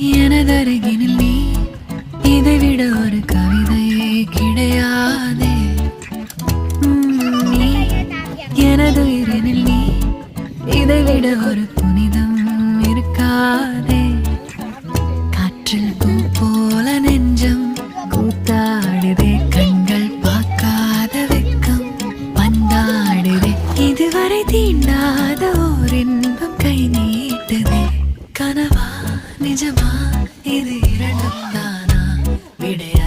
எனதருகினில் நீ இதைவிட ஒரு கவிதையே கிடையாதே. நீ எனதுயிரினில் நீ இதைவிட ஒரு புனிதம் இருக்காதே. காற்றில் பூ போல நெஞ்சம் கூத்தாடுதே, கண்கள் பார்க்காத வெக்கம் பந்தாடுதே. இதுவரை தீண்டாத ஓர் இன்பம் கை நீட்டுதே. கனவா நிஜமா இது இரண்டும் தானா விடைய